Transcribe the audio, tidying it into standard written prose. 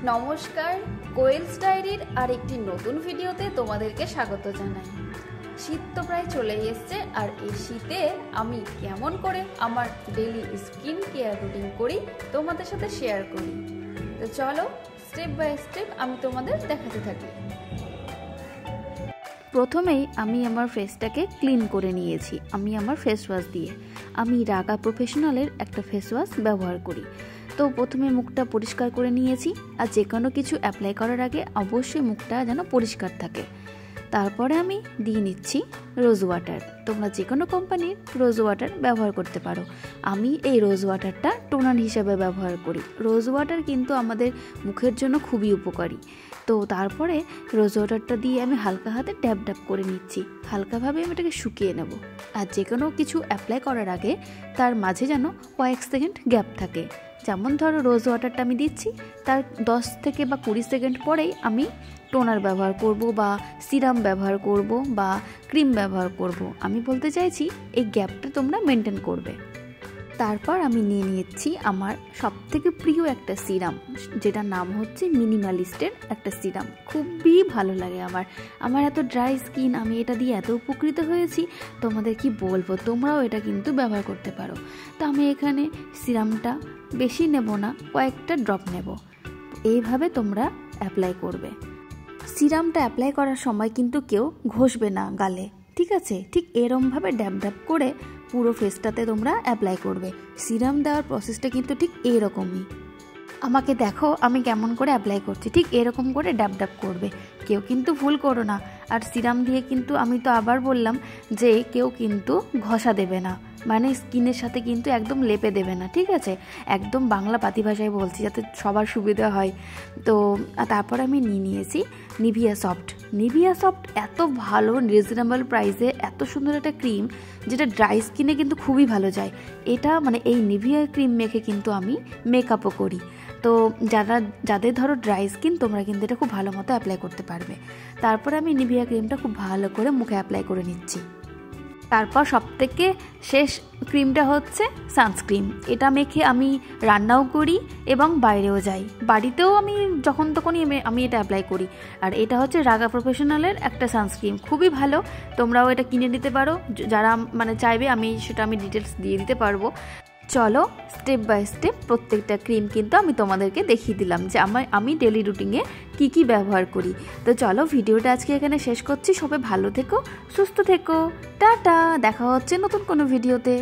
নমস্কার, কোয়েলস ডায়েরির আরেকটি নতুন ভিডিওতে তোমাদেরকে স্বাগত জানাই। শীত তো প্রায় চলেই এসছে, আর এই শীতে আমি কেমন করে আমার ডেইলি স্কিন কেয়ার রুটিন করি তোমাদের সাথে শেয়ার করি। তো চলো স্টেপ বাই স্টেপ আমি তোমাদের দেখাতে থাকি। প্রথমেই আমি আমার ফেসটাকে ক্লিন করে নিয়েছি। আমি আমার ফেস ওয়াশ দিয়ে, আমি রাগা প্রফেশনালের একটা ফেস ওয়াশ ব্যবহার করি। তো প্রথমে মুখটা পরিষ্কার করে নিয়েছি, আর যে কোনো কিছু অ্যাপ্লাই করার আগে অবশ্যই মুখটা যেন পরিষ্কার থাকে। তারপরে আমি দিয়ে নিচ্ছি রোজ ওয়াটার। তোমরা যে কোনো কোম্পানির রোজ ওয়াটার ব্যবহার করতে পারো। আমি এই রোজ ওয়াটারটা টোনার হিসাবে ব্যবহার করি। রোজ ওয়াটার কিন্তু আমাদের মুখের জন্য খুবই উপকারী। তো তারপরে রোজ ওয়াটারটা দিয়ে আমি হালকা হাতে ড্যাব ড্যাব করে নিচ্ছি। হালকাভাবে আমি এটাকে শুকিয়ে নেব। আর যে কোনো কিছু অ্যাপ্লাই করার আগে তার মাঝে যেন কয়েক সেকেন্ড গ্যাপ থাকে। যেমন ধরো রোজ ওয়াটারটা আমি দিচ্ছি, তার 10 থেকে বা 20 সেকেন্ড পরেই আমি টোনার ব্যবহার করব, বা সিরাম ব্যবহার করব, বা ক্রিম ব্যবহার করব। আমি বলতে চাইছি এই গ্যাপটা তোমরা মেনটেন করবে। তারপর আমি নিয়ে নিচ্ছি আমার সবথেকে প্রিয় একটা সিরাম, যেটার নাম হচ্ছে মিনিমালিস্টের একটা সিরাম। খুবই ভালো লাগে আমার এত ড্রাই স্কিন, আমি এটা দিয়ে এত উপকৃত হয়েছি তোমাদের কি বলবো। তোমরাও এটা কিন্তু ব্যবহার করতে পারো। তো আমি এখানে সিরামটা বেশি নেব না, কয়েকটা ড্রপ নেব। এইভাবে তোমরা অ্যাপ্লাই করবে। সিরামটা অ্যাপ্লাই করার সময় কিন্তু কেউ ঘষবে না গালে, ঠিক আছে? ঠিক এরমভাবে ড্যাব ড্যাব করে পুরো ফেসটাতে তোমরা অ্যাপ্লাই করবে। সিরাম দেওয়ার প্রসেসটা কিন্তু ঠিক এইরকমই। আমাকে দেখো আমি কেমন করে অ্যাপ্লাই করছি, ঠিক এরকম করে ড্যাব ড্যাব করবে। কেউ কিন্তু ভুল করো না। আর সিরাম দিয়ে কিন্তু আমি তো আবার বললাম যে কেউ কিন্তু ঘষা দেবে না, মানে স্কিনের সাথে কিন্তু একদম লেপে দেবে না, ঠিক আছে? একদম বাংলা পাতি ভাষায় বলছি যাতে সবার সুবিধা হয়। তো তারপর আমি নিয়ে নিয়েছি নিভিয়া সফট। নিভিয়া সফট এত ভালো, রিজনেবল প্রাইসে এত সুন্দর একটা ক্রিম, যেটা ড্রাই স্কিনে কিন্তু খুবই ভালো যায়। এটা মানে এই নিভিয়া ক্রিম মেখে কিন্তু আমি মেকআপও করি। তো যাদের ধরো ড্রাই স্কিন, তোমরা কিন্তু এটা খুব ভালো মতো অ্যাপ্লাই করতে পারবে। তারপর আমি নিভিয়া ক্রিমটা খুব ভালো করে মুখে অ্যাপ্লাই করে নিচ্ছি। তারপর সবথেকে শেষ ক্রিমটা হচ্ছে সানস্ক্রিন। এটা মেখে আমি রান্নাও করি এবং বাইরেও যাই। বাড়িতেও আমি যখন তখনই আমি এটা অ্যাপ্লাই করি। আর এটা হচ্ছে রাগা প্রফেশনালের একটা সানস্ক্রিন, খুবই ভালো। তোমরাও এটা কিনে নিতে পারো, যারা মানে চাইবে। আমি ডিটেলস দিয়ে দিতে পারবো। চলো স্টেপ বাই স্টেপ প্রত্যেকটা ক্রিম কিন্তু আমি তোমাদেরকে দেখিয়ে দিলাম যে আমি ডেলি রুটিনে কি ব্যবহার করি। তো চলো ভিডিওটা আজকে এখানে শেষ করছি। সবাই ভালো থেকো, সুস্থ থেকো, টাটা। দেখা হচ্ছে নতুন কোনো ভিডিওতে।